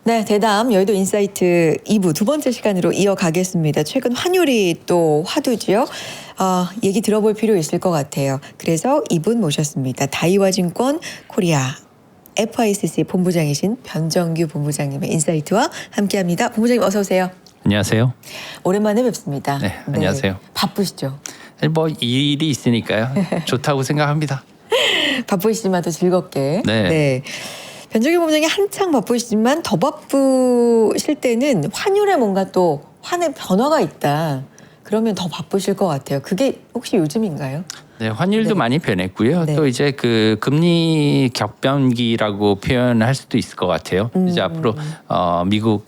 네, 대담 여의도 인사이트 2부 두 번째 시간으로 이어가겠습니다. 최근 환율이 또 화두지요. 얘기 들어볼 필요 있을 것 같아요. 그래서 이분 모셨습니다. 다이와증권 코리아 FICC 본부장이신 변정규 본부장님의 인사이트와 함께합니다. 본부장님 어서 오세요. 안녕하세요. 오랜만에 뵙습니다. 네, 안녕하세요. 바쁘시죠? 뭐 일이 있으니까요. 좋다고 생각합니다. 바쁘시지만 또 즐겁게. 네. 변정규 본부장이 한창 바쁘시지만 더 바쁘실 때는 환율에 뭔가 또 환의 변화가 있다. 그러면 더 바쁘실 것 같아요. 그게 혹시 요즘인가요? 네, 환율도 네. 많이 변했고요. 네. 또 이제 그 금리 격변기라고 표현할 수도 있을 것 같아요. 이제 앞으로 미국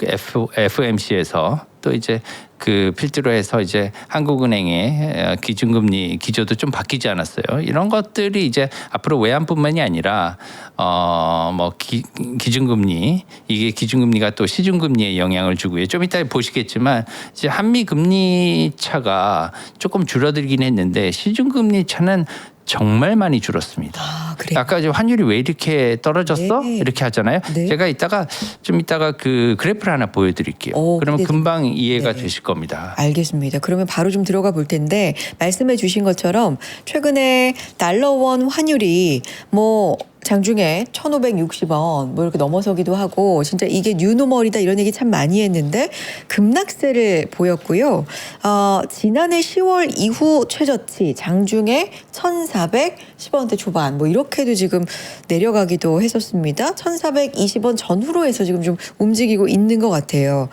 FOMC에서 또 이제 그 필두로 해서 이제 한국은행의 기준금리 기조도 좀 바뀌지 않았어요. 이런 것들이 이제 앞으로 외환뿐만이 아니라 뭐 기준금리 이게 기준금리가 또 시중금리에 영향을 주고요. 좀 이따 보시겠지만 이제 한미 금리 차가 조금 줄어들긴 했는데 시중금리 차는 정말 많이 줄었습니다. 그래요? 아까 환율이 왜 이렇게 떨어졌어? 네. 이렇게 하잖아요. 네. 제가 이따가 그 그래프를 하나 보여드릴게요. 그러면 기대됩니다. 금방 이해가 네. 되실 겁니다. 알겠습니다. 그러면 바로 좀 들어가 볼 텐데 말씀해 주신 것처럼 최근에 달러원 환율이 뭐 장중에 1,560원 뭐 이렇게 넘어서기도 하고 진짜 이게 뉴노멀이다 이런 얘기 참 많이 했는데 급락세를 보였고요. 지난해 10월 이후 최저치 장중에 1,410원대 초반 뭐 이렇게도 지금 내려가기도 했었습니다. 1,420원 전후로 해서 지금 좀 움직이고 있는 것 같아요.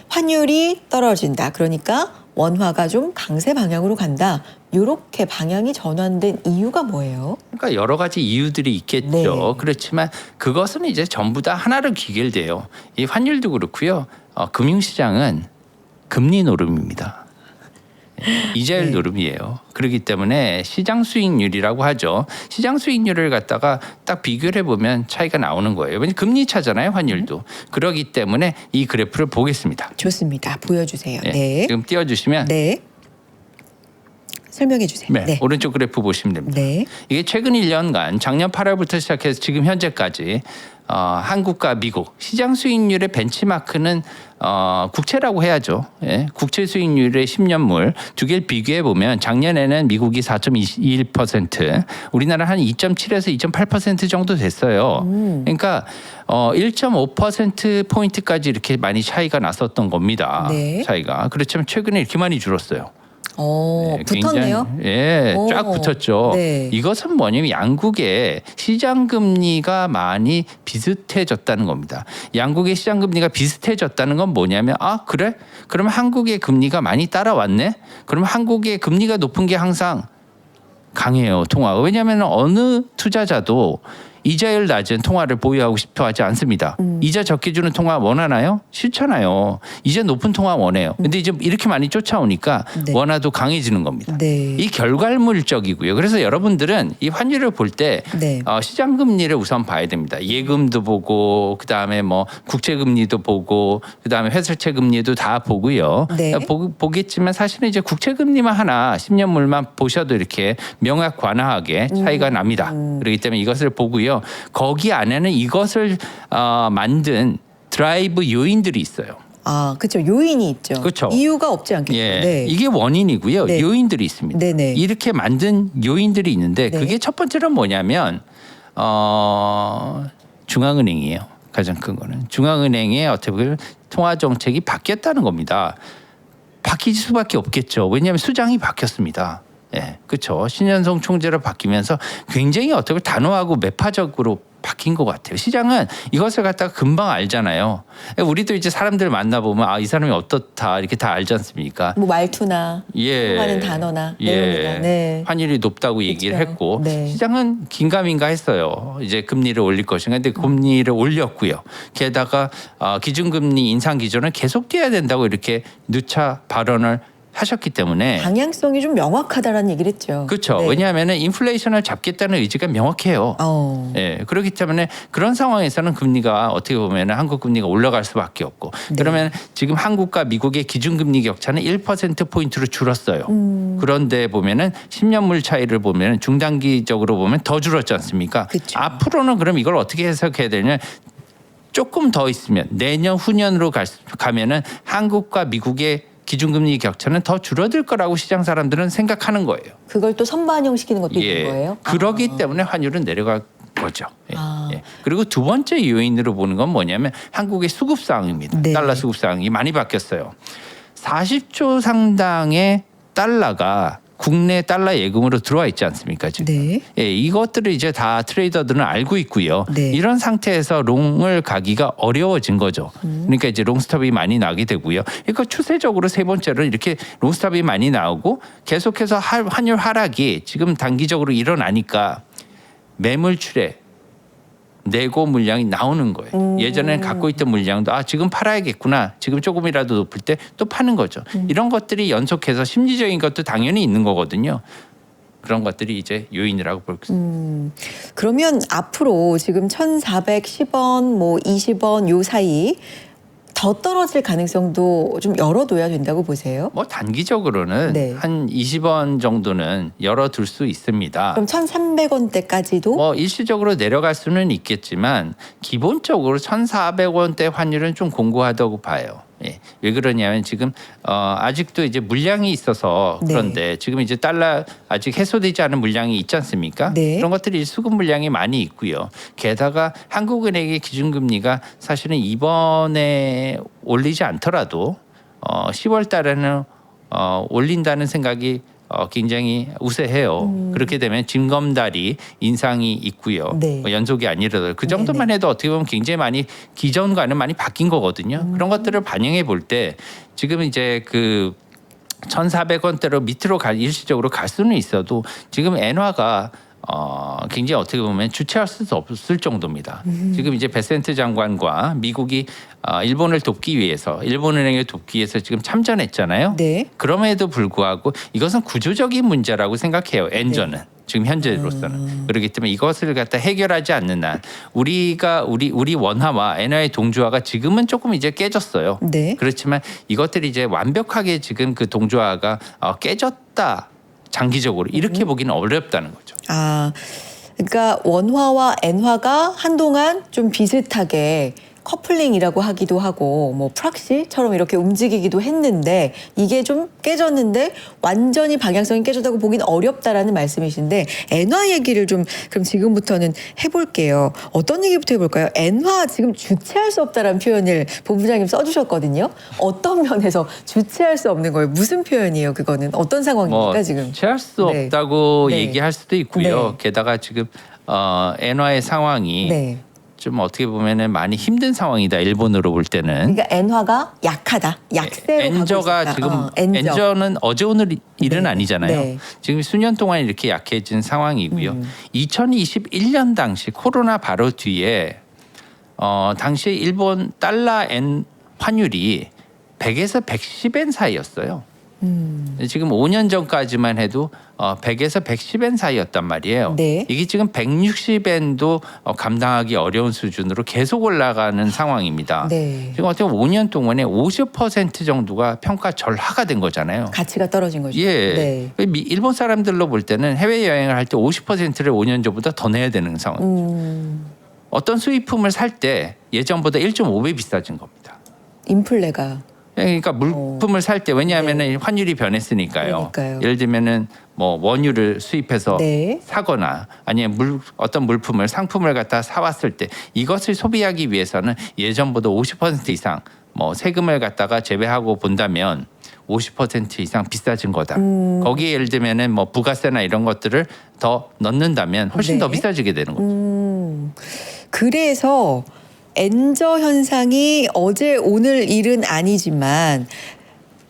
환율이 떨어진다. 그러니까 원화가 좀 강세 방향으로 간다. 이렇게 방향이 전환된 이유가 뭐예요? 그러니까 여러 가지 이유들이 있겠죠. 네. 그렇지만 그것은 이제 전부 다 하나로 귀결돼요. 이 환율도 그렇고요. 금융시장은 금리 노름입니다. 이자율 네. 노름이에요. 그렇기 때문에 시장 수익률이라고 하죠. 시장 수익률을 갖다가 딱 비교를 해보면 차이가 나오는 거예요. 왜냐하면 금리 차잖아요, 환율도. 그렇기 때문에 이 그래프를 보겠습니다. 좋습니다. 보여주세요. 네. 네. 지금 띄워주시면 네. 설명해 주세요. 네, 오른쪽 그래프 보시면 됩니다. 네. 이게 최근 1년간 작년 8월부터 시작해서 지금 현재까지 한국과 미국 시장 수익률의 벤치마크는 국채라고 해야죠. 예, 국채 수익률의 10년물 두 개를 비교해 보면 작년에는 미국이 4.21%, 우리나라 한 2.7에서 2.8% 정도 됐어요. 그러니까 1.5% 포인트까지 이렇게 많이 차이가 났었던 겁니다. 네. 차이가 그렇지만 최근에 이렇게 많이 줄었어요. 네, 붙었네요. 굉장히, 쫙 붙었죠. 네. 이것은 뭐냐면 양국의 시장 금리가 많이 비슷해졌다는 겁니다. 양국의 시장 금리가 비슷해졌다는 건 뭐냐면 그래? 그러면 한국의 금리가 많이 따라왔네? 그러면 한국의 금리가 높은 게 항상 강해요, 통화가. 왜냐하면 어느 투자자도 이자율 낮은 통화를 보유하고 싶어 하지 않습니다. 이자 적게 주는 통화 원하나요? 싫잖아요. 이자 높은 통화 원해요. 근데 이제 이렇게 많이 쫓아오니까 네. 원화도 강해지는 겁니다. 네. 이 결과물적이고요. 그래서 여러분들은 이 환율을 볼 때 네. 시장 금리를 우선 봐야 됩니다. 예금도 보고 그다음에 뭐 국채 금리도 보고 그다음에 회사채 금리도 다 보고요. 네. 보겠지만 사실은 이제 국채 금리만 하나 10년물만 보셔도 이렇게 명확 관화하게 차이가 납니다. 그렇기 때문에 이것을 보고요. 거기 안에는 이것을 만든 드라이브 요인들이 있어요. 그렇죠. 요인이 있죠. 그렇죠. 이유가 없지 않겠죠. 예, 네. 이게 원인이고요. 네. 요인들이 있습니다. 네네. 이렇게 만든 요인들이 있는데 네. 그게 첫 번째는 뭐냐면 중앙은행이에요. 가장 큰 거는 중앙은행의 어떻게 보면 통화 정책이 바뀌었다는 겁니다. 바뀔 수밖에 없겠죠. 왜냐하면 수장이 바뀌었습니다. 예, 그렇죠. 신현성 총재로 바뀌면서 굉장히 어떻게 보면 단호하고 매파적으로 바뀐 것 같아요. 시장은 이것을 갖다가 금방 알잖아요. 우리도 이제 사람들 만나보면 이 사람이 어떻다 이렇게 다 알지 않습니까? 뭐 말투나 예. 하는 단어나 내용이나. 네. 환율이 높다고 얘기를 그렇죠. 했고 네. 시장은 긴가민가 했어요. 이제 금리를 올릴 것인가. 근데 금리를 올렸고요. 게다가 기준금리 인상 기조는 계속돼야 된다고 이렇게 누차 발언을 하셨기 때문에 방향성이 좀 명확하다라는 얘기를 했죠. 그렇죠. 네. 왜냐하면 인플레이션을 잡겠다는 의지가 명확해요. 예, 그렇기 때문에 그런 상황에서는 금리가 어떻게 보면 한국 금리가 올라갈 수밖에 없고 네. 그러면 지금 한국과 미국의 기준금리 격차는 1%포인트로 줄었어요. 그런데 보면은 10년물 차이를 보면 중단기적으로 보면 더 줄었지 않습니까? 그쵸. 앞으로는 그럼 이걸 어떻게 해석해야 되냐? 조금 더 있으면 내년 후년으로 가면은 한국과 미국의 기준금리 격차는 더 줄어들 거라고 시장 사람들은 생각하는 거예요. 그걸 또 선반영시키는 것도 예. 있는 거예요? 그러기 때문에 환율은 내려갈 거죠. 예. 아. 예. 그리고 두 번째 요인으로 보는 건 뭐냐면 한국의 수급 상황입니다. 네. 달러 수급 상황이 많이 바뀌었어요. 40조 상당의 달러가 국내 달러 예금으로 들어와 있지 않습니까 지금? 네. 예, 이것들을 이제 다 트레이더들은 알고 있고요. 네. 이런 상태에서 롱을 가기가 어려워진 거죠. 그러니까 이제 롱스톱이 많이 나게 되고요. 그러니까 추세적으로 세 번째로 이렇게 롱스톱이 많이 나오고 계속해서 환율 하락이 지금 단기적으로 일어나니까 매물출에 내고 물량이 나오는 거예요. 예전에 갖고 있던 물량도 지금 팔아야겠구나. 지금 조금이라도 높을 때 또 파는 거죠. 이런 것들이 연속해서 심리적인 것도 당연히 있는 거거든요. 그런 것들이 이제 요인이라고 볼 수 있습니다. 그러면 앞으로 지금 1,410원, 뭐 20원 요 사이 더 떨어질 가능성도 좀 열어둬야 된다고 보세요? 뭐 단기적으로는 네. 한 20원 정도는 열어둘 수 있습니다. 그럼 1,300원대까지도? 뭐 일시적으로 내려갈 수는 있겠지만 기본적으로 1,400원대 환율은 좀 공고하다고 봐요. 예. 왜 그러냐면 지금 아직도 이제 물량이 있어서 그런데 지금 이제 달러 아직 해소되지 않은 물량이 있지 않습니까? 네. 그런 것들이 수급 물량이 많이 있고요. 게다가 한국은행의 기준금리가 사실은 이번에 올리지 않더라도 10월 달에는 올린다는 생각이 굉장히 우세해요. 그렇게 되면 징검다리 인상이 있고요. 네. 뭐 연속이 아니라도 그 정도만 해도 어떻게 보면 굉장히 많이 기존과는 많이 바뀐 거거든요. 그런 것들을 반영해 볼 때 지금 이제 그 1,400원대로 밑으로 일시적으로 갈 수는 있어도 지금 엔화가 굉장히 어떻게 보면 주체할 수 없을 정도입니다. 지금 이제 베센트 장관과 미국이 일본을 돕기 위해서 일본은행을 돕기 위해서 지금 참전했잖아요. 네. 그럼에도 불구하고 이것은 구조적인 문제라고 생각해요. 엔저는. 지금 현재로서는 그렇기 때문에 이것을 갖다 해결하지 않는 한 우리 원화와 엔화의 동조화가 지금은 조금 이제 깨졌어요. 네. 그렇지만 이것들이 이제 완벽하게 지금 그 동조화가 깨졌다 장기적으로 이렇게 보기는 어렵다는 거죠. 그러니까 원화와 엔화가 한동안 좀 비슷하게 커플링이라고 하기도 하고 뭐 프락시처럼 이렇게 움직이기도 했는데 이게 좀 깨졌는데 완전히 방향성이 깨졌다고 보긴 어렵다라는 말씀이신데 엔화 얘기를 좀 그럼 지금부터는 해볼게요. 어떤 얘기부터 해볼까요? 엔화 지금 주체할 수 없다라는 표현을 본부장님 써주셨거든요. 어떤 면에서 주체할 수 없는 거예요? 무슨 표현이에요? 그거는 어떤 상황입니까 지금? 주체할 수 네. 없다고 네. 얘기할 수도 있고요. 네. 게다가 지금 엔화의 상황이 네. 좀 어떻게 보면은 많이 힘든 상황이다. 일본으로 볼 때는. 그러니까 엔화가 약하다. 약세로 엔저가 가고 있다. 지금 엔저. 엔저는 어제 오늘 일은 네. 아니잖아요. 네. 지금 수년 동안 이렇게 약해진 상황이고요. 2021년 당시 코로나 바로 뒤에 당시에 일본 달러 엔 환율이 100에서 110엔 사이였어요. 지금 5년 전까지만 해도 100에서 110엔 사이였단 말이에요. 네. 이게 지금 160엔도 감당하기 어려운 수준으로 계속 올라가는 상황입니다. 네. 지금 어떻게 보면 5년 동안에 50% 정도가 평가 절하가 된 거잖아요. 가치가 떨어진 거죠. 예. 네. 일본 사람들로 볼 때는 해외 여행을 할 때 50%를 5년 전보다 더 내야 되는 상황. 어떤 수입품을 살 때 예전보다 1.5배 비싸진 겁니다. 인플레가. 그러니까 물품을 살 때 왜냐하면은 환율이 변했으니까요. 그러니까요. 예를 들면은 뭐 원유를 수입해서 네. 사거나 아니면 어떤 물품을 상품을 갖다 사왔을 때 이것을 소비하기 위해서는 예전보다 50% 이상 뭐 세금을 갖다가 제외하고 본다면 50% 이상 비싸진 거다. 거기에 예를 들면은 뭐 부가세나 이런 것들을 더 넣는다면 훨씬 네. 더 비싸지게 되는 거죠. 그래서 엔저 현상이 어제 오늘 일은 아니지만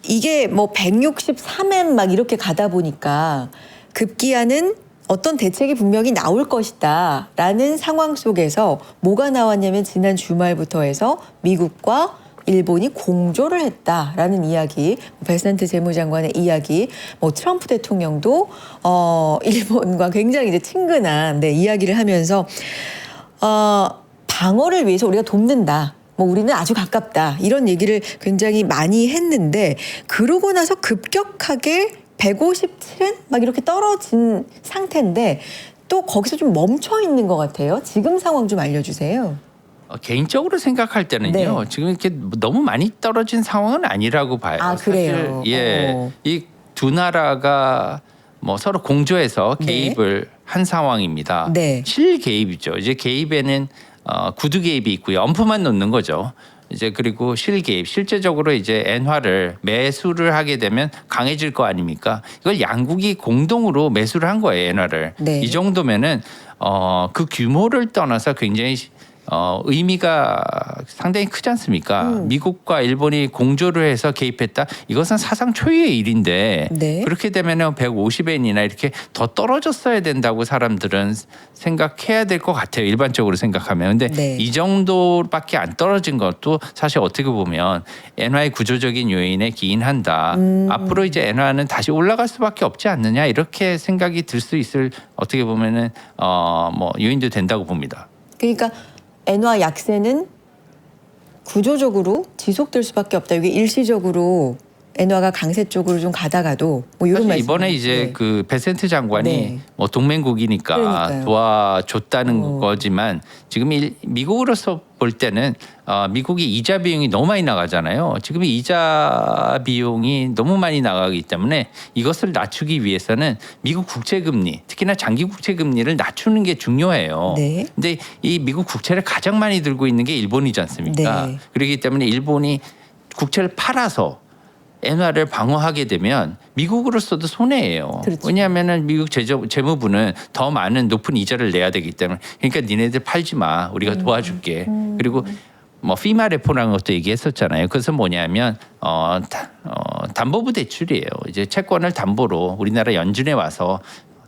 이게 뭐 163엔 막 이렇게 가다 보니까 급기야는 어떤 대책이 분명히 나올 것이다라는 상황 속에서 뭐가 나왔냐면 지난 주말부터 해서 미국과 일본이 공조를 했다라는 이야기, 베센트 재무장관의 이야기, 뭐 트럼프 대통령도 일본과 굉장히 이제 친근한 이야기를 하면서 방어를 위해서 우리가 돕는다. 뭐 우리는 아주 가깝다. 이런 얘기를 굉장히 많이 했는데 그러고 나서 급격하게 157엔 막 이렇게 떨어진 상태인데 또 거기서 좀 멈춰 있는 것 같아요. 지금 상황 좀 알려주세요. 개인적으로 생각할 때는요. 네. 지금 이렇게 너무 많이 떨어진 상황은 아니라고 봐요. 아, 그래요? 사실 이 두 나라가 뭐 서로 공조해서 네. 개입을 한 상황입니다. 네. 실개입이죠. 이제 개입에는 구두 개입이 있고요. 엄포만 놓는 거죠. 이제 그리고 실개입, 실제적으로 이제 엔화를 매수를 하게 되면 강해질 거 아닙니까? 이걸 양국이 공동으로 매수를 한 거예요, 엔화를. 네. 이 정도면은 그 규모를 떠나서 굉장히 의미가 상당히 크지 않습니까? 미국과 일본이 공조를 해서 개입했다. 이것은 사상 초유의 일인데 네. 그렇게 되면은 150엔이나 이렇게 더 떨어졌어야 된다고 사람들은 생각해야 될 것 같아요. 일반적으로 생각하면. 근데 네. 이 정도밖에 안 떨어진 것도 사실 어떻게 보면 엔화의 구조적인 요인에 기인한다. 앞으로 이제 엔화는 다시 올라갈 수밖에 없지 않느냐 이렇게 생각이 들 수 있을 어떻게 보면은 뭐 요인도 된다고 봅니다. 그러니까 엔화 약세는 구조적으로 지속될 수밖에 없다. 이게 일시적으로 엔화가 강세 쪽으로 좀 가다가도 뭐 이런 사실 말씀. 이번에 이제 네. 그 베센트 장관이 네. 뭐 동맹국이니까 그러니까요. 도와줬다는 거지만 지금 미국으로서 볼 때는 미국이 이자 비용이 너무 많이 나가잖아요. 지금 이자 비용이 너무 많이 나가기 때문에 이것을 낮추기 위해서는 미국 국채금리, 특히나 장기 국채금리를 낮추는 게 중요해요. 네. 근데 이 미국 국채를 가장 많이 들고 있는 게 일본이지 않습니까? 네. 그렇기 때문에 일본이 국채를 팔아서 엔화를 방어하게 되면 미국으로서도 손해예요. 그렇죠. 왜냐하면은 미국 재무부는 더 많은 높은 이자를 내야 되기 때문에 그러니까 니네들 팔지 마. 우리가 도와줄게. 그리고 뭐 피마 레포라는 것도 얘기했었잖아요. 그것은 뭐냐면 담보부 대출이에요. 이제 채권을 담보로 우리나라 연준에 와서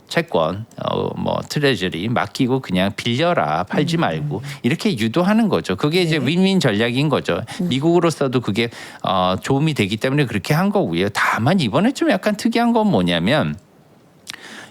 채권, 뭐 트레저리 맡기고 그냥 빌려라, 팔지 말고 이렇게 유도하는 거죠. 그게 이제 네. 윈윈 전략인 거죠. 미국으로서도 그게 도움이 되기 때문에 그렇게 한 거고요. 다만 이번에 좀 약간 특이한 건 뭐냐면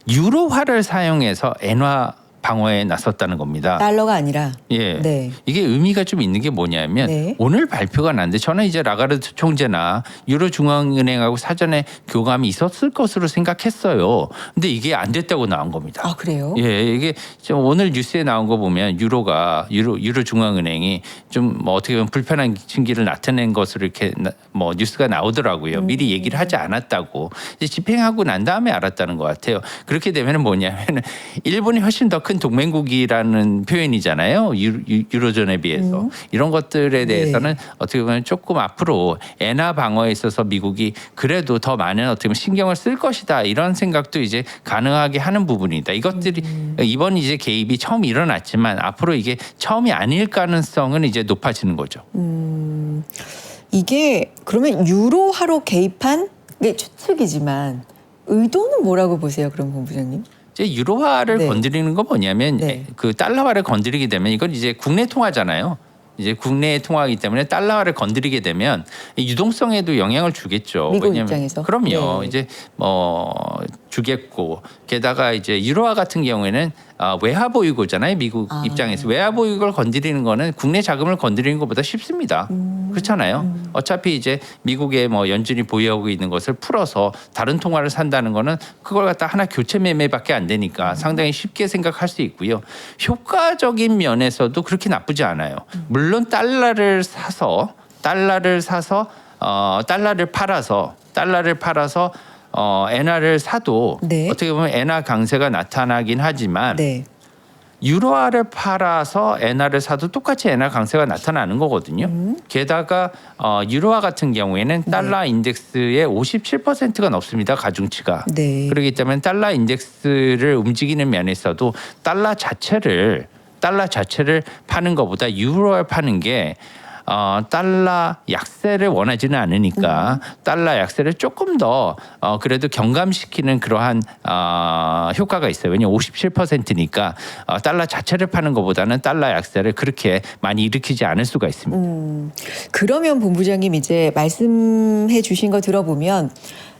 유로화를 사용해서 엔화 방어에 나섰다는 겁니다. 달러가 아니라. 예. 네. 이게 의미가 좀 있는 게 뭐냐면 네. 오늘 발표가 났는데 저는 이제 라가르드 총재나 유로 중앙은행하고 사전에 교감이 있었을 것으로 생각했어요. 근데 이게 안 됐다고 나온 겁니다. 아, 그래요? 예, 이게 좀 오늘 뉴스에 나온 거 보면 유로 중앙은행이 좀 뭐 어떻게 보면 불편한 징기를 나타낸 것으로 이렇게 뭐 뉴스가 나오더라고요. 미리 얘기를 하지 않았다고. 이제 집행하고 난 다음에 알았다는 것 같아요. 그렇게 되면 뭐냐면 일본이 훨씬 더 큰 동맹국이라는 표현이잖아요. 유로존에 비해서. 이런 것들에 대해서는 어떻게 보면 조금 앞으로 엔화 방어에 있어서 미국이 그래도 더 많은 어떻게 보면 신경을 쓸 것이다. 이런 생각도 이제 가능하게 하는 부분이다. 이것들이 이번 이제 개입이 처음 일어났지만 앞으로 이게 처음이 아닐 가능성은 이제 높아지는 거죠. 이게 그러면 유로화로 개입한 게 추측이지만 의도는 뭐라고 보세요, 그럼 본부장님? 이제 유로화를 네. 건드리는 건 뭐냐면 네. 그 달러화를 건드리게 되면 이건 이제 국내 통화잖아요. 이제 국내 통화이기 때문에 달러화를 건드리게 되면 유동성에도 영향을 주겠죠. 미국 왜냐하면 입장에서? 그럼요. 네. 이제 주겠고 게다가 이제 유로화 같은 경우에는 외화 보유고잖아요. 미국 입장에서 외화 보유고를 건드리는 거는 국내 자금을 건드리는 것보다 쉽습니다. 그렇잖아요. 어차피 이제 미국의 뭐 연준이 보유하고 있는 것을 풀어서 다른 통화를 산다는 거는 그걸 갖다 하나 교체 매매밖에 안 되니까 상당히 쉽게 생각할 수 있고요. 효과적인 면에서도 그렇게 나쁘지 않아요. 물론 달러를 팔아서 엔화를 사도 네. 어떻게 보면 엔화 강세가 나타나긴 하지만 네. 유로화를 팔아서 엔화를 사도 똑같이 엔화 강세가 나타나는 거거든요. 게다가 유로화 같은 경우에는 달러 인덱스의 57%가 넘습니다. 가중치가. 네. 그렇기 때문에 달러 인덱스를 움직이는 면에서도 달러 자체를 파는 것보다 유로화를 파는 게 달러 약세를 원하지는 않으니까 달러 약세를 조금 더 그래도 경감시키는 그러한 효과가 있어요. 왜냐하면 57%니까 달러 자체를 파는 것보다는 달러 약세를 그렇게 많이 일으키지 않을 수가 있습니다. 그러면 본부장님 이제 말씀해 주신 거 들어보면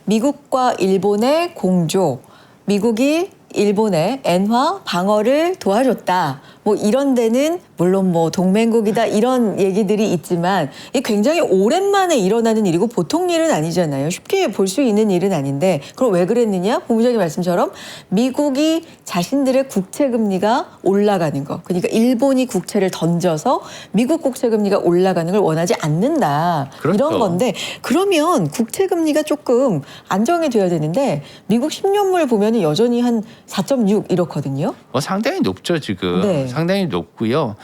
미국과 일본의 공조, 미국이 일본의 엔화 방어를 도와줬다. 뭐 뭐 이런 데는 물론 뭐 동맹국이다 이런 얘기들이 있지만 이게 굉장히 오랜만에 일어나는 일이고 보통 일은 아니잖아요. 쉽게 볼 수 있는 일은 아닌데 그럼 왜 그랬느냐? 본부장님 말씀처럼 미국이 자신들의 국채 금리가 올라가는 거. 그러니까 일본이 국채를 던져서 미국 국채 금리가 올라가는 걸 원하지 않는다. 그렇죠. 이런 건데 그러면 국채 금리가 조금 안정이 돼야 되는데 미국 10년물 보면은 여전히 한 4.6 이렇거든요. 상당히 높죠 지금. 네. 상당히 높고요.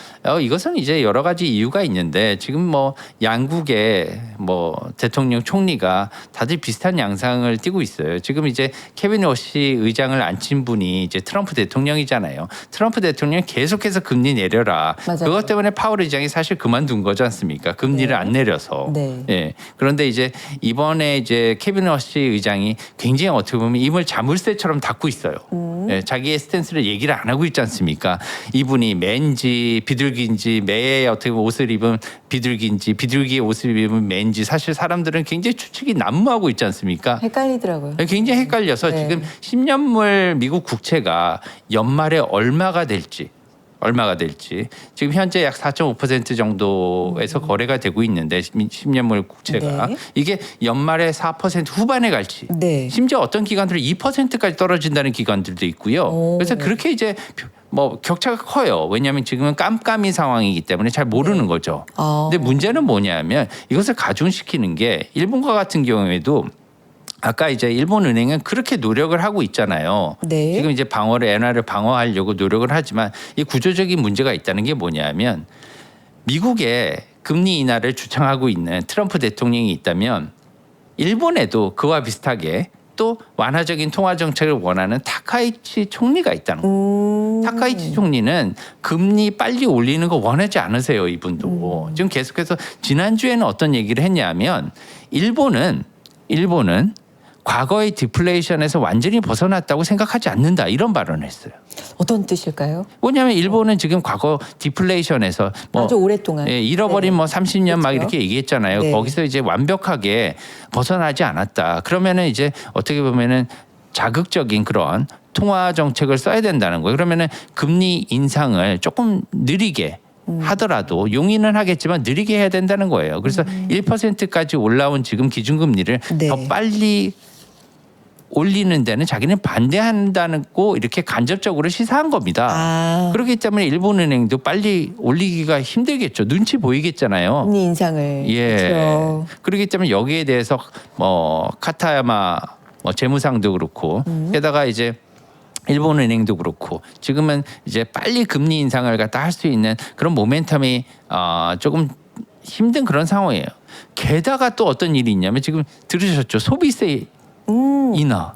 이것은 이제 여러 가지 이유가 있는데 지금 뭐 양국의 뭐 대통령 총리가 다들 비슷한 양상을 띠고 있어요. 지금 이제 케빈 워시 의장을 앉힌 분이 이제 트럼프 대통령이잖아요. 트럼프 대통령이 계속해서 금리 내려라. 맞아요. 그것 때문에 파월 의장이 사실 그만둔 거지 않습니까? 금리를 네. 안 내려서. 네. 예. 그런데 이제 이번에 이제 케빈 워시 의장이 굉장히 어떻게 보면 입을 자물쇠처럼 닫고 있어요. 예, 자기의 스탠스를 얘기를 안 하고 있지 않습니까? 이분이 맨지 비둘기인지 매에 어떻게 보면 옷을 입은 비둘기인지 비둘기의 옷을 입은 맨지 사실 사람들은 굉장히 추측이 난무하고 있지 않습니까? 헷갈리더라고요. 굉장히 헷갈려서 네. 지금 10년물 미국 국채가 연말에 얼마가 될지 지금 현재 약 4.5% 정도에서 거래가 되고 있는데 10년물 국채가 네. 이게 연말에 4% 후반에 갈지 네. 심지어 어떤 기관들은 2%까지 떨어진다는 기관들도 있고요. 오. 그래서 그렇게 이제 뭐 격차가 커요. 왜냐하면 지금은 깜깜이 상황이기 때문에 잘 모르는 거죠. 아. 근데 문제는 뭐냐면 이것을 가중시키는 게 일본과 같은 경우에도 아까 이제 일본 은행은 그렇게 노력을 하고 있잖아요. 네. 지금 이제 엔화를 방어하려고 노력을 하지만 이 구조적인 문제가 있다는 게 뭐냐면 미국의 금리 인하를 주창하고 있는 트럼프 대통령이 있다면 일본에도 그와 비슷하게 또 완화적인 통화 정책을 원하는 타카이치 총리가 있다는 거예요. 타카이치 총리는 금리 빨리 올리는 거 원하지 않으세요, 이분도. 지금 계속해서 지난주에는 어떤 얘기를 했냐면 일본은 과거의 디플레이션에서 완전히 벗어났다고 생각하지 않는다 이런 발언을 했어요. 어떤 뜻일까요? 왜냐하면 일본은 지금 과거 디플레이션에서 뭐 아주 오랫동안 잃어버린 네. 뭐 30년 막 그렇죠. 이렇게 얘기했잖아요. 네. 거기서 이제 완벽하게 벗어나지 않았다. 그러면은 이제 어떻게 보면은 자극적인 그런 통화 정책을 써야 된다는 거예요. 그러면은 금리 인상을 조금 느리게 하더라도 용인은 하겠지만 느리게 해야 된다는 거예요. 그래서 1%까지 올라온 지금 기준금리를 네. 더 빨리 올리는 데는 자기는 반대한다고 이렇게 간접적으로 시사한 겁니다. 아. 그렇기 때문에 일본은행도 빨리 올리기가 힘들겠죠. 눈치 보이겠잖아요. 금리 인상을. 예. 그렇죠. 그렇기 때문에 여기에 대해서 뭐 카타야마 뭐 재무상도 그렇고 게다가 이제 일본은행도 그렇고 지금은 이제 빨리 금리 인상을 갖다 할 수 있는 그런 모멘텀이 조금 힘든 그런 상황이에요. 게다가 또 어떤 일이 있냐면 지금 들으셨죠? 소비세 인하.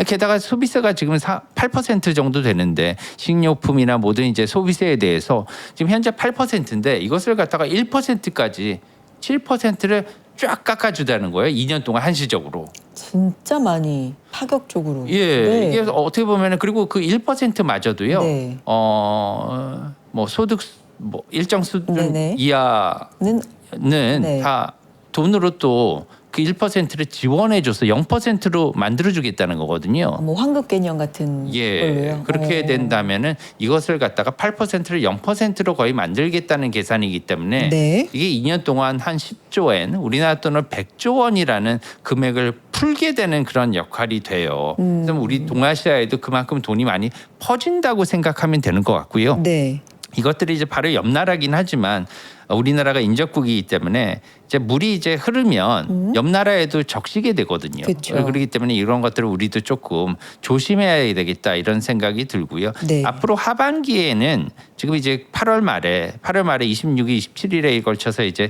게다가 소비세가 지금 8% 정도 되는데 식료품이나 모든 이제 소비세에 대해서 지금 현재 8%인데 이것을 갖다가 1%까지 7%를 쫙 깎아주다는 거예요. 2년 동안 한시적으로. 진짜 많이 파격적으로. 예, 네. 이게 어떻게 보면은 그리고 그 1%마저도요. 네. 뭐 소득 뭐 일정 수준 네네. 이하는 네. 다 돈으로 또 그 1%를 지원해줘서 0%로 만들어주겠다는 거거든요. 뭐 환급 개념 같은 예, 걸로요. 그렇게 된다면은 이것을 갖다가 8%를 0%로 거의 만들겠다는 계산이기 때문에 네. 이게 2년 동안 한 10조 엔, 우리나라 돈으로 100조 원이라는 금액을 풀게 되는 그런 역할이 돼요. 그래서 우리 동아시아에도 그만큼 돈이 많이 퍼진다고 생각하면 되는 것 같고요. 네. 이것들이 이제 바로 옆 나라긴 하지만 우리나라가 인접국이기 때문에 이제 물이 이제 흐르면 옆 나라에도 적시게 되거든요. 그렇죠. 그렇기 때문에 이런 것들을 우리도 조금 조심해야 되겠다 이런 생각이 들고요. 네. 앞으로 하반기에는 지금 이제 8월 말에 26일, 27일에 걸쳐서 이제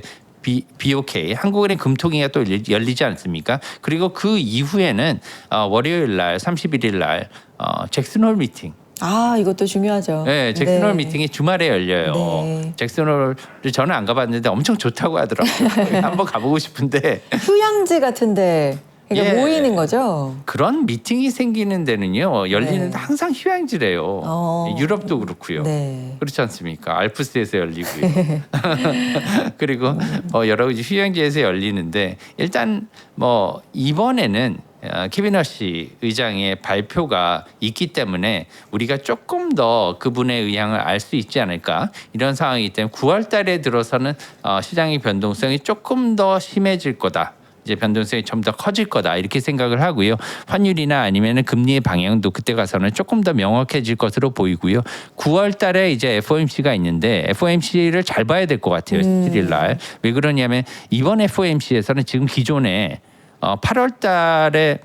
BOK 한국은행 금통위가 또 열리지 않습니까? 그리고 그 이후에는 월요일 날 31일 날 잭슨홀 미팅. 아, 이것도 중요하죠. 네, 잭슨홀 미팅이 주말에 열려요. 네. 잭슨홀을 저는 안 가봤는데 엄청 좋다고 하더라고요. 한번 가보고 싶은데 휴양지 같은데 그러니까 예. 모이는 거죠. 그런 미팅이 생기는 데는요 열리는데 네. 항상 휴양지래요. 유럽도 그렇고요. 네. 그렇지 않습니까? 알프스에서 열리고요. 그리고 여러 가지 휴양지에서 열리는데 일단 뭐 이번에는 케빈 러시 의장의 발표가 있기 때문에 우리가 조금 더 그분의 의향을 알 수 있지 않을까 이런 상황이기 때문에 9월 달에 들어서는 시장의 변동성이 조금 더 심해질 거다. 이제 변동성이 좀 더 커질 거다 이렇게 생각을 하고요. 환율이나 아니면은 금리의 방향도 그때 가서는 조금 더 명확해질 것으로 보이고요. 9월 달에 이제 FOMC가 있는데 FOMC를 잘 봐야 될 것 같아요. 17일 날. 왜 그러냐면 이번 FOMC에서는 지금 기존에 8월 달에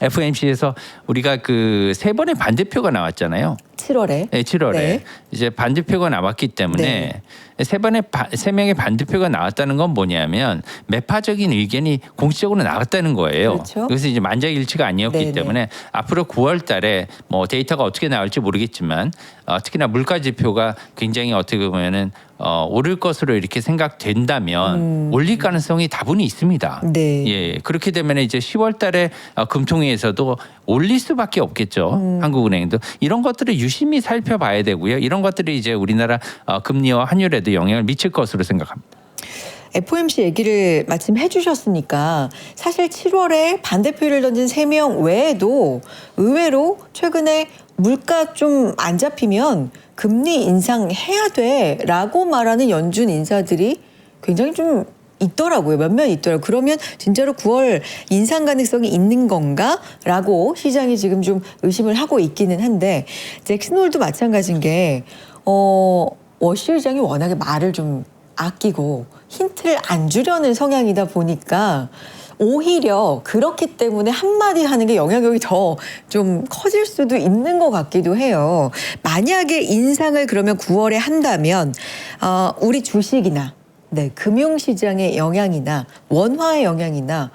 FOMC에서 우리가 그 세 번의 반대표가 나왔잖아요. 7월에. 네, 7월에 네. 이제 반대표가 나왔기 때문에 세 명의 반대표가 나왔다는 건 뭐냐면 매파적인 의견이 공식적으로 나왔다는 거예요. 그렇죠. 그래서 이제 만장일치가 아니었기 네네. 때문에 앞으로 9월달에 뭐 데이터가 어떻게 나올지 모르겠지만 특히나 물가 지표가 굉장히 어떻게 보면은 오를 것으로 이렇게 생각된다면 올릴 가능성이 다분히 있습니다. 네. 예, 그렇게 되면 이제 10월달에 금통위에서도 올릴 수밖에 없겠죠. 한국은행도 이런 것들을 유심히 살펴봐야 되고요. 이런 것들이 이제 우리나라 금리와 환율에도 영향을 미칠 것으로 생각합니다. FOMC 얘기를 마침 해주셨으니까 사실 7월에 반대표를 던진 3명 외에도 의외로 최근에 물가 좀 안 잡히면 금리 인상해야 돼라고 말하는 연준 인사들이 굉장히 좀 있더라고요. 몇몇 있더라고요. 그러면 진짜로 9월 인상 가능성이 있는 건가라고 시장이 지금 좀 의심을 하고 있기는 한데 잭슨홀도 마찬가지인 게 워시 의장이 워낙에 말을 좀 아끼고 힌트를 안 주려는 성향이다 보니까 오히려 그렇기 때문에 한마디 하는 게 영향력이 더 좀 커질 수도 있는 것 같기도 해요. 만약에 인상을 그러면 9월에 한다면 우리 주식이나 금융시장의 영향이나 원화의 영향이나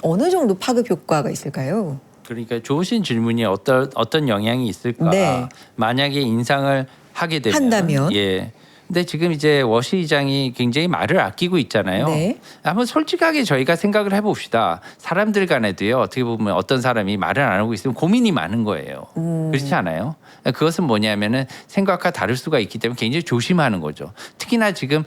어느 정도 파급 효과가 있을까요? 그러니까 좋으신 질문이 어떤 영향이 있을까? 네. 만약에 인상을 하게 되면 한다면? 예. 근데 지금 이제 워시 의장이 굉장히 말을 아끼고 있잖아요. 네. 한번 솔직하게 저희가 생각을 해봅시다. 사람들 간에도요. 어떻게 보면 어떤 사람이 말을 안 하고 있으면 고민이 많은 거예요. 그렇지 않아요? 그것은 뭐냐면은 생각과 다를 수가 있기 때문에 굉장히 조심하는 거죠. 특히나 지금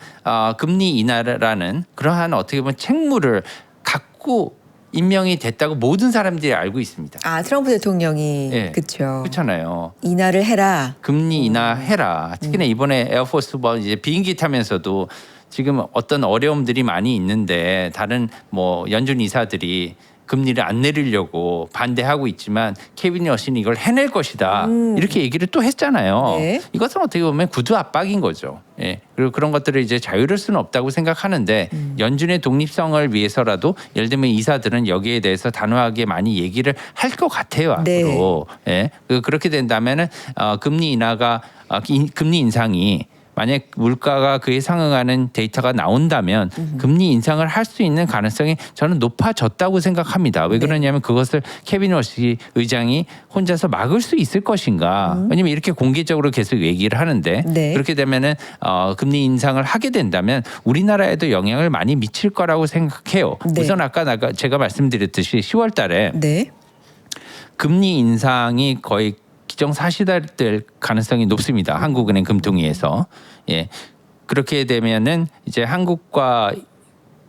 금리 인하라는 그러한 어떻게 보면 책무를 갖고 임명이 됐다고 모든 사람들이 알고 있습니다. 트럼프 대통령이 예. 그렇죠. 그렇잖아요. 인하를 해라. 금리 인하해라. 특히나 이번에 에어포스 원 이제 비행기 타면서도 지금 어떤 어려움들이 많이 있는데 다른 뭐 연준 이사들이 금리를 안 내리려고 반대하고 있지만 케빈 러시는 이걸 해낼 것이다. 이렇게 얘기를 또 했잖아요. 네. 이것은 어떻게 보면 구두 압박인 거죠. 예. 그리고 그런 것들을 이제 자유로울 수는 없다고 생각하는데 연준의 독립성을 위해서라도 예를 들면 이사들은 여기에 대해서 단호하게 많이 얘기를 할 것 같아요. 앞으로. 예. 그렇게 된다면은 금리 인하가 금리 인상이 만약 물가가 그에 상응하는 데이터가 나온다면 금리 인상을 할 수 있는 가능성이 저는 높아졌다고 생각합니다. 왜 그러냐면 그것을 케빈 러시 의장이 혼자서 막을 수 있을 것인가. 왜냐면 이렇게 공개적으로 계속 얘기를 하는데 네. 그렇게 되면은 금리 인상을 하게 된다면 우리나라에도 영향을 많이 미칠 거라고 생각해요. 네. 우선 아까 제가 말씀드렸듯이 10월 달에 네. 금리 인상이 거의 기정사실화될 가능성이 높습니다. 한국은행 금통위에서. 예. 그렇게 되면은 이제 한국과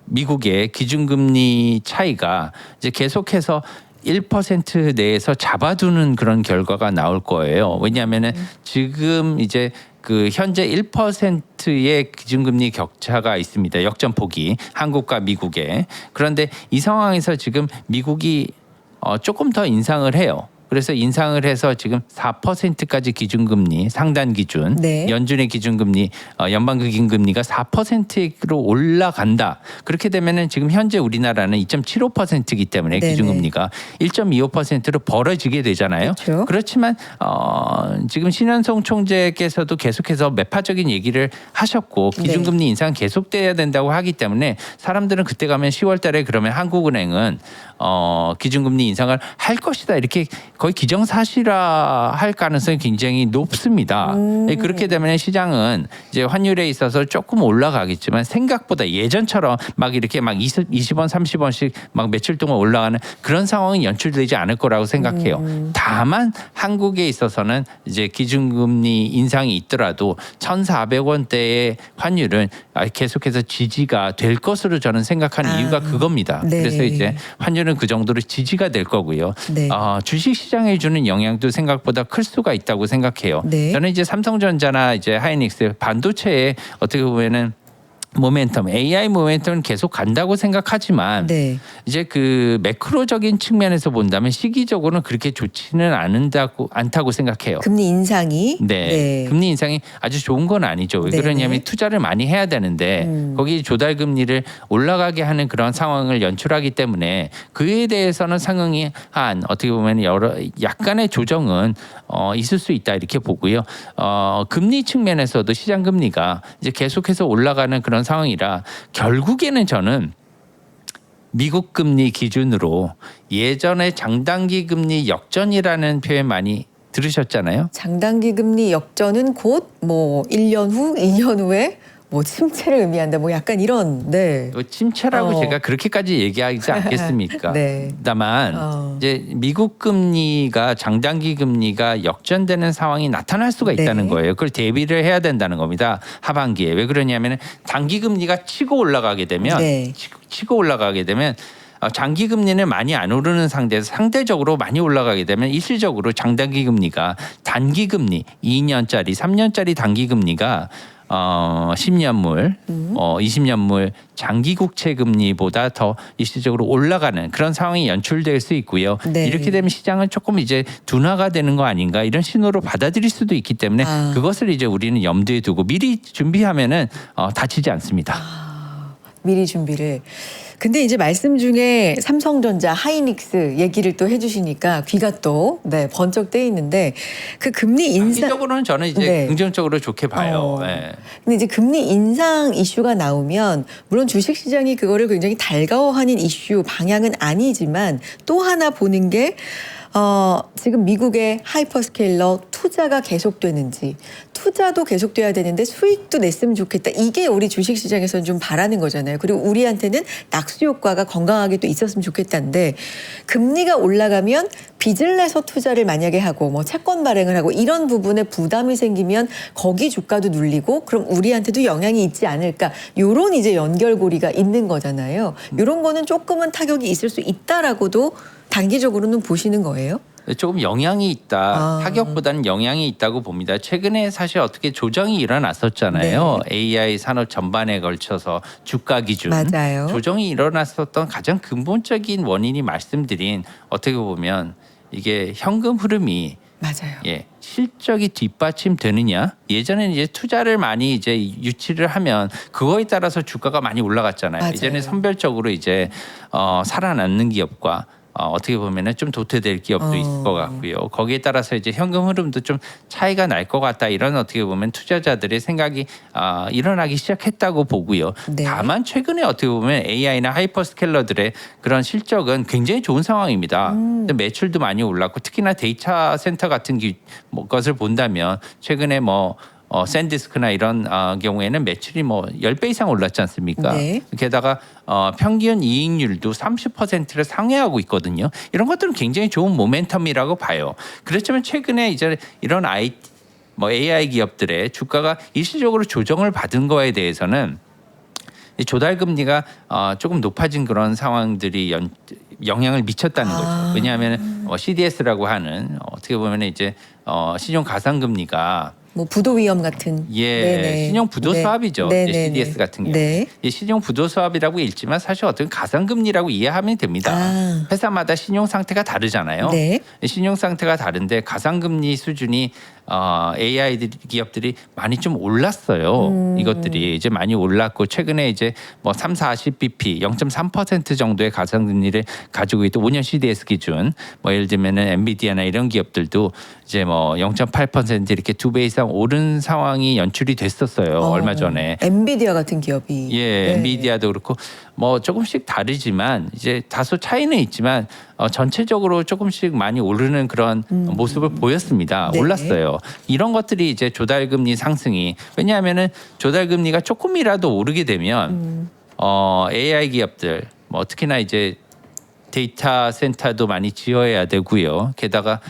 미국의 기준금리 차이가 이제 계속해서 1% 내에서 잡아두는 그런 결과가 나올 거예요. 왜냐하면은 지금 이제 그 현재 1%의 기준금리 격차가 있습니다. 역전폭이 한국과 미국에. 그런데 이 상황에서 지금 미국이 조금 더 인상을 해요. 그래서 인상을 해서 지금 4%까지 기준금리 상단 기준 네. 연준의 기준금리 연방그 기준금리가 4%로 올라간다. 그렇게 되면은 지금 현재 우리나라는 2.75%이기 때문에 네네. 기준금리가 1.25%로 벌어지게 되잖아요. 그렇죠. 그렇지만 지금 신현성 총재께서도 계속해서 매파적인 얘기를 하셨고 기준금리 인상 계속돼야 된다고 하기 때문에 사람들은 그때 가면 10월 달에 그러면 한국은행은 기준금리 인상을 할 것이다 이렇게 거의 기정사실화할 가능성이 굉장히 높습니다. 그렇게 되면 시장은 이제 환율에 있어서 조금 올라가겠지만 생각보다 예전처럼 막 이렇게 막 20원, 30원씩 막 며칠 동안 올라가는 그런 상황은 연출되지 않을 거라고 생각해요. 다만 한국에 있어서는 이제 기준금리 인상이 있더라도 1,400원대의 환율은 계속해서 지지가 될 것으로 저는 생각하는 이유가 그겁니다. 네. 그래서 이제 환율은 그 정도로 지지가 될 거고요. 네. 주식 시장에 주는 영향도 생각보다 클 수가 있다고 생각해요. 네. 저는 이제 삼성전자나 이제 하이닉스 반도체에 어떻게 보면은 모멘텀, AI 모멘텀은 계속 간다고 생각하지만 네. 이제 그 매크로적인 측면에서 본다면 시기적으로는 그렇게 좋지는 않다고 생각해요. 금리 인상이 네. 금리 인상이 아주 좋은 건 아니죠. 왜 네네. 그러냐면 투자를 많이 해야 되는데 거기 조달 금리를 올라가게 하는 그런 상황을 연출하기 때문에 그에 대해서는 상응이 한 어떻게 보면 여러 약간의 조정은 있을 수 있다 이렇게 보고요. 금리 측면에서도 시장 금리가 이제 계속해서 올라가는 그런 상황이라 결국에는 저는 미국 금리 기준으로 예전에 장단기 금리 역전이라는 표현 많이 들으셨잖아요. 장단기 금리 역전은 곧 뭐 1년 후, 2년 후에 뭐 침체를 의미한다. 뭐 약간 이런 네. 침체라고 제가 그렇게까지 얘기하지 않겠습니까? 네. 다만 이제 미국 금리가 장단기 금리가 역전되는 상황이 나타날 수가 있다는 네. 거예요. 그걸 대비를 해야 된다는 겁니다. 하반기에. 왜 그러냐면 단기 금리가 치고 올라가게 되면 네. 치고 올라가게 되면 장기 금리는 많이 안 오르는 상태에서 상대적으로 많이 올라가게 되면 일시적으로 장단기 금리가 단기 금리 2년짜리 3년짜리 단기 금리가 10년물, 20년물 장기 국채 금리보다 더 일시적으로 올라가는 그런 상황이 연출될 수 있고요. 네. 이렇게 되면 시장은 조금 이제 둔화가 되는 거 아닌가 이런 신호로 받아들일 수도 있기 때문에 그것을 이제 우리는 염두에 두고 미리 준비하면은 다치지 않습니다. 미리 준비를. 근데 이제 말씀 중에 삼성전자, 하이닉스 얘기를 또 해주시니까 귀가 또 번쩍 뜨여 있는데 그 금리 인상. 장기적으로는 저는 이제 네. 긍정적으로 좋게 봐요. 네. 근데 이제 금리 인상 이슈가 나오면 물론 주식시장이 그거를 굉장히 달가워하는 이슈 방향은 아니지만 또 하나 보는 게 지금 미국의 하이퍼스케일러 투자가 계속되는지 투자도 계속돼야 되는데 수익도 냈으면 좋겠다. 이게 우리 주식시장에서는 좀 바라는 거잖아요. 그리고 우리한테는 낙수 효과가 건강하게 또 있었으면 좋겠다는데 금리가 올라가면 빚을 내서 투자를 만약에 하고 뭐 채권 발행을 하고 이런 부분에 부담이 생기면 거기 주가도 눌리고 그럼 우리한테도 영향이 있지 않을까. 요런 이제 연결고리가 있는 거잖아요. 요런 거는 조금은 타격이 있을 수 있다라고도 단기적으로는 보시는 거예요? 조금 영향이 있다. 타격보다는 영향이 있다고 봅니다. 최근에 사실 어떻게 조정이 일어났었잖아요. 네. AI 산업 전반에 걸쳐서 주가 기준 맞아요. 조정이 일어났었던 가장 근본적인 원인이 말씀드린 어떻게 보면 이게 현금 흐름이 맞아요. 실적이 뒷받침되느냐? 예전에는 이제 투자를 많이 이제 유치를 하면 그거에 따라서 주가가 많이 올라갔잖아요. 맞아요. 이제는 선별적으로 이제 살아남는 기업과 어떻게 보면은 좀 도태될 기업도 있을 것 같고요. 거기에 따라서 이제 현금 흐름도 좀 차이가 날 것 같다. 이런 어떻게 보면 투자자들의 생각이 일어나기 시작했다고 보고요. 네. 다만 최근에 어떻게 보면 AI나 하이퍼스케일러들의 그런 실적은 굉장히 좋은 상황입니다. 근데 매출도 많이 올랐고 특히나 데이터 센터 같은 것을 본다면 최근에 샌디스크나 이런 경우에는 매출이 10배 이상 올랐지 않습니까? 네. 게다가 평균 이익률도 30%를 상회하고 있거든요. 이런 것들은 굉장히 좋은 모멘텀이라고 봐요. 그렇지만 최근에 이제 이런 AI 기업들의 주가가 일시적으로 조정을 받은 거에 대해서는 이 조달 금리가 조금 높아진 그런 상황들이 영향을 미쳤다는 거죠. 왜냐하면 CDS라고 하는 어떻게 보면 이제 신용 가상 금리가 뭐 부도 위험 같은. 네네. 신용 부도 네. 수합이죠. 네네네. CDS 같은 경우. 네. 신용 부도 수합이라고 읽지만 사실 어떤 가상 금리라고 이해하면 됩니다. 회사마다 신용 상태가 다르잖아요. 네. 신용 상태가 다른데 가상 금리 수준이 AI 기업들이 많이 좀 올랐어요. 이것들이 이제 많이 올랐고 최근에 이제 뭐 40bp 0.3% 정도의 가상금리를 가지고 있던 5년 CDS 기준 뭐 예를 들면은 엔비디아나 이런 기업들도 이제 뭐 0.8% 이렇게 2배 이상 오른 상황이 연출이 됐었어요. 얼마 전에. 엔비디아 같은 기업이. 예, 엔비디아도 그렇고 뭐 조금씩 다르지만 이제 다소 차이는 있지만 전체적으로 조금씩 많이 오르는 그런 모습을 보였습니다. 네. 올랐어요. 이런 것들이 이제 조달금리 상승이 왜냐하면은 조달금리가 조금이라도 오르게 되면 AI 기업들 뭐 특히나 이제 데이터 센터도 많이 지어야 되고요. 게다가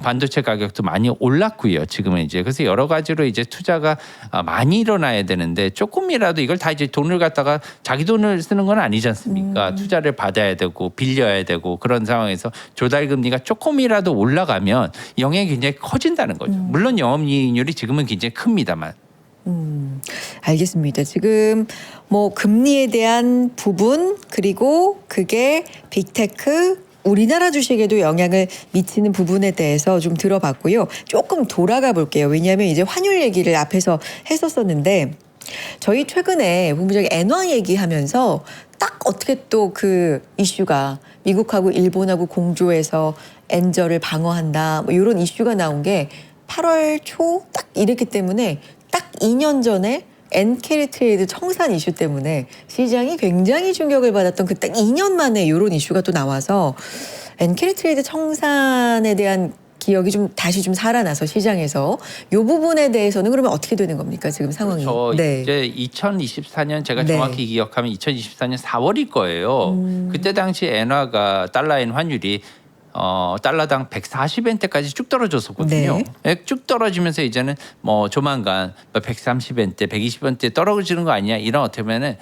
반도체 가격도 많이 올랐고요. 지금은 이제 그래서 여러 가지로 이제 투자가 많이 일어나야 되는데 조금이라도 이걸 다 이제 돈을 갖다가 자기 돈을 쓰는 건 아니지 않습니까? 투자를 받아야 되고 빌려야 되고 그런 상황에서 조달금리가 조금이라도 올라가면 영향이 굉장히 커진다는 거죠. 물론 영업이익률이 지금은 굉장히 큽니다만. 알겠습니다. 지금 뭐 금리에 대한 부분 그리고 그게 빅테크 우리나라 주식에도 영향을 미치는 부분에 대해서 좀 들어봤고요. 조금 돌아가 볼게요. 왜냐하면 이제 환율 얘기를 앞에서 했었었는데 저희 최근에 본부장이 엔화 얘기하면서 딱 어떻게 또 그 이슈가 미국하고 일본하고 공조해서 엔저를 방어한다 뭐 이런 이슈가 나온 게 8월 초 딱 이랬기 때문에 딱 2년 전에 엔캐리 트레이드 청산 이슈 때문에 시장이 굉장히 충격을 받았던 그 딱 2년 만에 이런 이슈가 또 나와서 엔캐리 트레이드 청산에 대한 기억이 좀 다시 좀 살아나서 시장에서 이 부분에 대해서는 그러면 어떻게 되는 겁니까 지금 상황이? 이제 2024년 제가 네. 정확히 기억하면 2024년 4월일 거예요. 그때 당시 엔화가 달러엔 환율이 달러당 140엔대까지 쭉 떨어졌었거든요. 네. 쭉 떨어지면서 이제는 뭐 조만간 130엔대, 120엔대 떨어지는 거 아니냐 이런 어떻게 보면은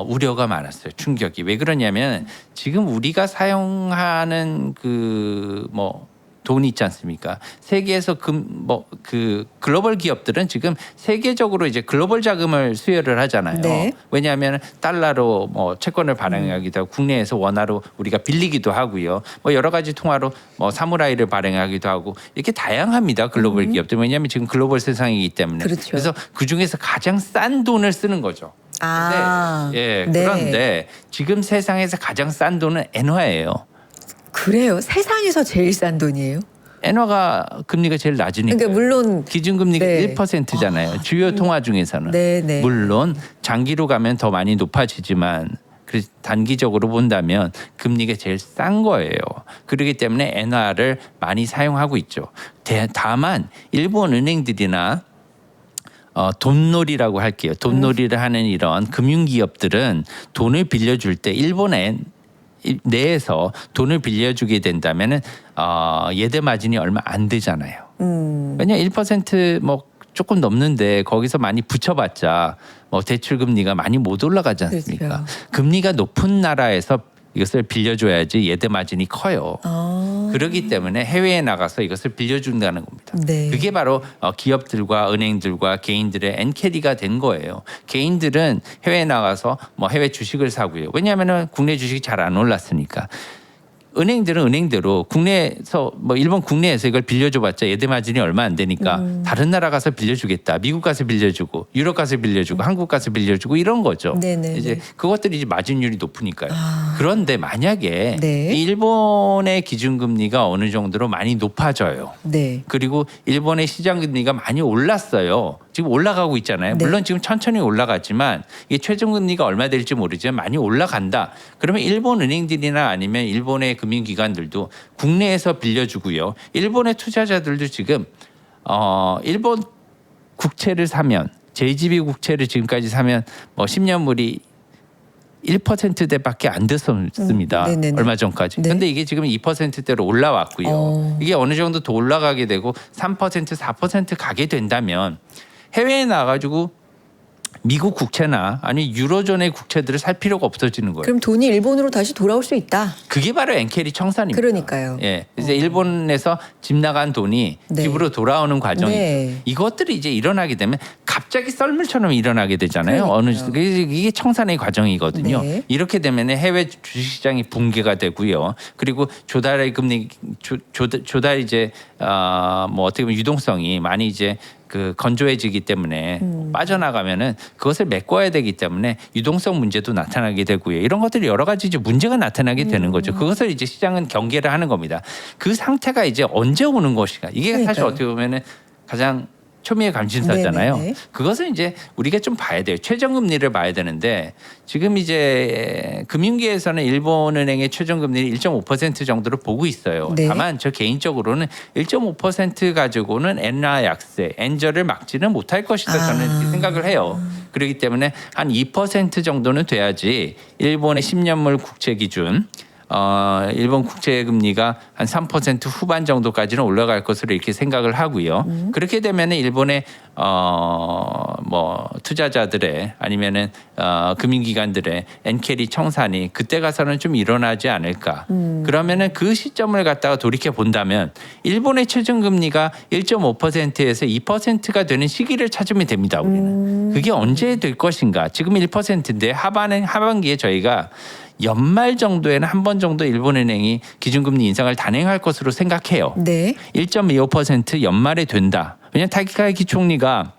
우려가 많았어요. 충격이. 왜 그러냐면 지금 우리가 사용하는 그 뭐 돈 있지 않습니까? 세계에서 그 글로벌 기업들은 지금 세계적으로 이제 글로벌 자금을 수여를 하잖아요. 네. 왜냐하면 달러로 뭐 채권을 발행하기도 하고 국내에서 원화로 우리가 빌리기도 하고요. 뭐 여러 가지 통화로 뭐 사무라이를 발행하기도 하고 이렇게 다양합니다. 글로벌 기업들. 왜냐하면 지금 글로벌 세상이기 때문에. 그렇죠. 그래서 그 중에서 가장 싼 돈을 쓰는 거죠. 네. 그런데 지금 세상에서 가장 싼 돈은 엔화예요. 그래요? 세상에서 제일 싼 돈이에요? 엔화가 금리가 제일 낮으니까. 그러니까 물론 기준금리가 1%잖아요. 주요 통화 중에서는. 네. 물론 장기로 가면 더 많이 높아지지만 단기적으로 본다면 금리가 제일 싼 거예요. 그렇기 때문에 엔화를 많이 사용하고 있죠. 다만 일본 은행들이나 돈놀이라고 할게요. 돈놀이를 하는 이런 금융기업들은 돈을 빌려줄 때 일본에 내에서 돈을 빌려주게 된다면은 예대 마진이 얼마 안 되잖아요. 왜냐 1%뭐 조금 넘는데 거기서 많이 붙여봤자 뭐 대출 금리가 많이 못 올라가지 않습니까? 그렇죠. 금리가 높은 나라에서 이것을 빌려줘야지 예대 마진이 커요. 그렇기 때문에 해외에 나가서 이것을 빌려준다는 겁니다. 네. 그게 바로 기업들과 은행들과 개인들의 엔캐리가 된 거예요. 개인들은 해외에 나가서 뭐 해외 주식을 사고요. 왜냐하면 국내 주식이 잘 안 올랐으니까. 은행들은 은행대로 국내에서 뭐 일본 국내에서 이걸 빌려줘봤자 예대 마진이 얼마 안 되니까 다른 나라 가서 빌려주겠다. 미국 가서 빌려주고 유럽 가서 빌려주고 한국 가서 빌려주고 이런 거죠. 네네. 이제 그것들이 이제 마진율이 높으니까요. 그런데 만약에 네. 이 일본의 기준금리가 어느 정도로 많이 높아져요. 네. 그리고 일본의 시장 금리가 많이 올랐어요. 지금 올라가고 있잖아요. 네. 물론 지금 천천히 올라가지만 이게 최종 금리가 얼마 될지 모르지만 많이 올라간다. 그러면 일본 은행들이나 아니면 일본의 금융기관들도 국내에서 빌려주고요. 일본의 투자자들도 지금 일본 국채를 사면 JGB 국채를 지금까지 사면 뭐 10년물이 1%대밖에 안 됐었습니다. 얼마 전까지. 네. 그런데 이게 지금 2%대로 올라왔고요. 이게 어느 정도 더 올라가게 되고 3%, 4% 가게 된다면 해외에 나가지고 미국 국채나 아니 유로존의 국채들을 살 필요가 없어지는 거예요. 그럼 돈이 일본으로 다시 돌아올 수 있다. 그게 바로 엔케리 청산입니다. 그러니까요. 예, 이제 일본에서 집 나간 돈이 네. 집으로 돌아오는 과정이 네. 이것들이 이제 일어나게 되면 갑자기 썰물처럼 일어나게 되잖아요. 그러니까요. 이게 청산의 과정이거든요. 네. 이렇게 되면 해외 주식시장이 붕괴가 되고요. 그리고 조달의 금리 조달 이제 뭐 어떻게 보면 유동성이 많이 이제 그 건조해지기 때문에 빠져나가면은 그것을 메꿔야 되기 때문에 유동성 문제도 나타나게 되고요. 이런 것들이 여러 가지 이제 문제가 나타나게 되는 거죠. 그것을 이제 시장은 경계를 하는 겁니다. 그 상태가 이제 언제 오는 것인가? 이게 사실 그러니까요. 어떻게 보면은 가장 초미의 관심사잖아요. 네네네. 그것은 이제 우리가 좀 봐야 돼요. 최저금리를 봐야 되는데 지금 이제 금융계에서는 일본은행의 최저금리를 1.5% 정도로 보고 있어요. 네. 다만 저 개인적으로는 1.5% 가지고는 엔화 약세, 엔저를 막지는 못할 것이다 저는 이렇게 생각을 해요. 그렇기 때문에 한 2% 정도는 돼야지 일본의 10년물 국채 기준 일본 국채 금리가 한 3% 후반 정도까지는 올라갈 것으로 이렇게 생각을 하고요. 그렇게 되면은 일본의 뭐 투자자들의 아니면은 금융기관들의 엔캐리 청산이 그때 가서는 좀 일어나지 않을까. 그러면은 그 시점을 갖다가 돌이켜 본다면 일본의 최저 금리가 1.5%에서 2%가 되는 시기를 찾으면 됩니다. 우리는 그게 언제 될 것인가. 지금 1%인데 하반기에 저희가 연말 정도에는 한 번 정도 일본은행이 기준금리 인상을 단행할 것으로 생각해요. 네. 1.25% 연말에 된다. 왜냐하면 타케하키 총리가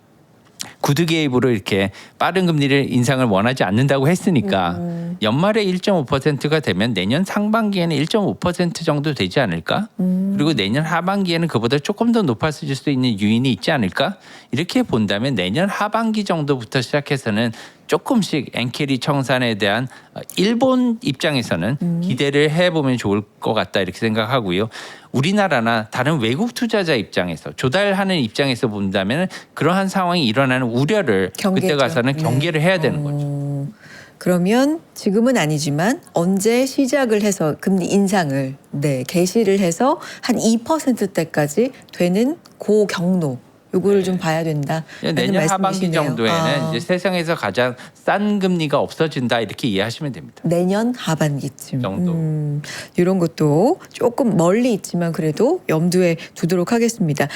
구두 개입으로 이렇게 빠른 금리를 인상을 원하지 않는다고 했으니까 연말에 1.5%가 되면 내년 상반기에는 1.5% 정도 되지 않을까? 그리고 내년 하반기에는 그보다 조금 더 높아질 수 있는 요인이 있지 않을까? 이렇게 본다면 내년 하반기 정도부터 시작해서는 조금씩 엔캐리 청산에 대한 일본 입장에서는 기대를 해보면 좋을 것 같다 이렇게 생각하고요. 우리나라나 다른 외국 투자자 입장에서 조달하는 입장에서 본다면 그러한 상황이 일어나는 우려를 경계죠. 그때 가서는 네. 경계를 해야 되는 거죠. 그러면 지금은 아니지만 언제 시작을 해서 금리 인상을 개시를 해서 한 2%대까지 되는 그 경로 요거를 좀 봐야 된다. 내년 하반기 정도에는 이제 세상에서 가장 싼 금리가 없어진다 이렇게 이해하시면 됩니다. 내년 하반기쯤 정도. 이런 것도 조금 멀리 있지만 그래도 염두에 두도록 하겠습니다.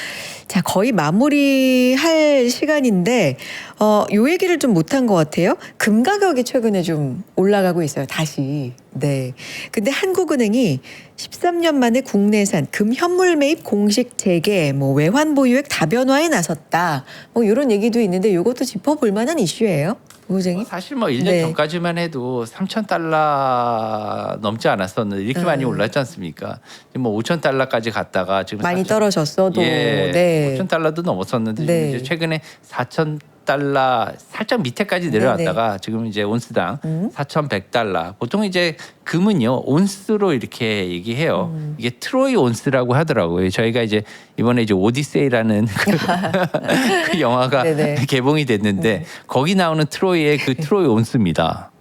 자, 거의 마무리할 시간인데 요 얘기를 좀 못한 것 같아요. 금 가격이 최근에 좀 올라가고 있어요. 다시. 네. 근데 한국은행이 13년 만에 국내산 금 현물 매입 공식 재개, 뭐 외환 보유액 다변화에 나섰다. 뭐 이런 얘기도 있는데 이것도 짚어볼 만한 이슈예요. 보호쟁이? 사실 뭐 1년 네. 전까지만 해도 3,000달러 넘지 않았었는데 이렇게 많이 올랐지 않습니까? 뭐 5,000달러까지 갔다가 지금 많이 떨어졌어도 네. 5,000달러도 넘었었는데 네. 지금 이제 최근에 4,000달러 살짝 밑에까지 내려왔다가 지금 이제 온스당 4,100달러. 보통 이제 금은요 온스로 이렇게 얘기해요. 이게 트로이 온스라고 하더라고요. 저희가 이제 이번에 이제 오디세이라는 그 영화가 네네. 개봉이 됐는데 거기 나오는 트로이의 그 트로이 온스입니다.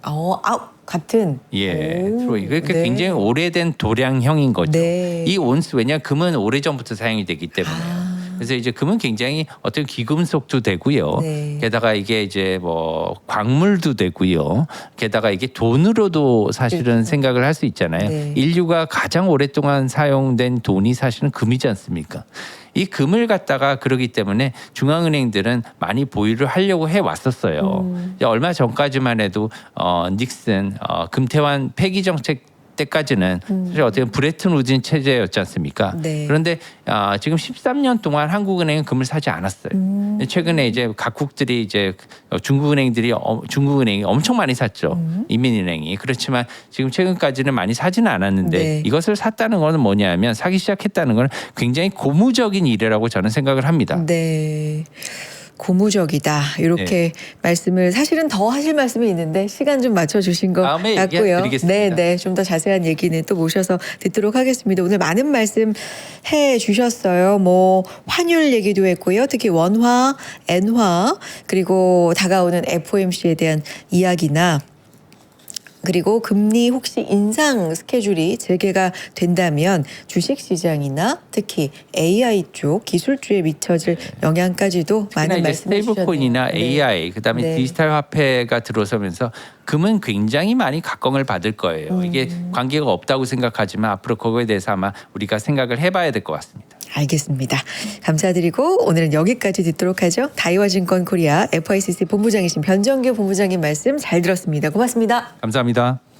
같은. 예, 오, 트로이. 그러니까 네. 굉장히 오래된 도량형인 거죠. 네. 이 온스 왜냐 금은 오래 전부터 사용이 되기 때문에. 그래서 이제 금은 굉장히 어떤 귀금속도 되고요. 네. 게다가 이게 이제 뭐 광물도 되고요. 게다가 이게 돈으로도 사실은 생각을 할 수 있잖아요. 네. 인류가 가장 오랫동안 사용된 돈이 사실은 금이지 않습니까? 이 금을 갖다가 그러기 때문에 중앙은행들은 많이 보유를 하려고 해 왔었어요. 얼마 전까지만 해도 닉슨 금태환 폐기 정책 때까지는 사실 어떻게 보면 브레튼 우드 체제였지 않습니까? 네. 그런데 지금 13년 동안 한국은행은 금을 사지 않았어요. 최근에 이제 각국들이 이제 중국은행이 엄청 많이 샀죠. 인민은행이. 그렇지만 지금 최근까지는 많이 사지는 않았는데 네. 이것을 샀다는 것은 뭐냐면 사기 시작했다는 건 굉장히 고무적인 일이라고 저는 생각을 합니다. 네. 고무적이다. 이렇게 말씀을 사실은 더 하실 말씀이 있는데 시간 좀 맞춰주신 것 다음에 같고요. 얘기해드리겠습니다. 네, 좀 더 자세한 얘기는 또 모셔서 듣도록 하겠습니다. 오늘 많은 말씀 해주셨어요. 뭐 환율 얘기도 했고요. 특히 원화, 엔화 그리고 다가오는 FOMC에 대한 이야기나 그리고 금리 혹시 인상 스케줄이 재개가 된다면 주식시장이나 특히 AI 쪽 기술주에 미쳐질 영향까지도 많은 이제 말씀해 주셨네요. 스테이블코인이나 네. AI 그다음에 네. 디지털 화폐가 들어서면서 금은 굉장히 많이 각광을 받을 거예요. 이게 관계가 없다고 생각하지만 앞으로 그거에 대해서 아마 우리가 생각을 해봐야 될 것 같습니다. 알겠습니다. 감사드리고 오늘은 여기까지 듣도록 하죠. 다이와증권 코리아 FICC 본부장이신 변정규 본부장님 말씀 잘 들었습니다. 고맙습니다. 감사합니다.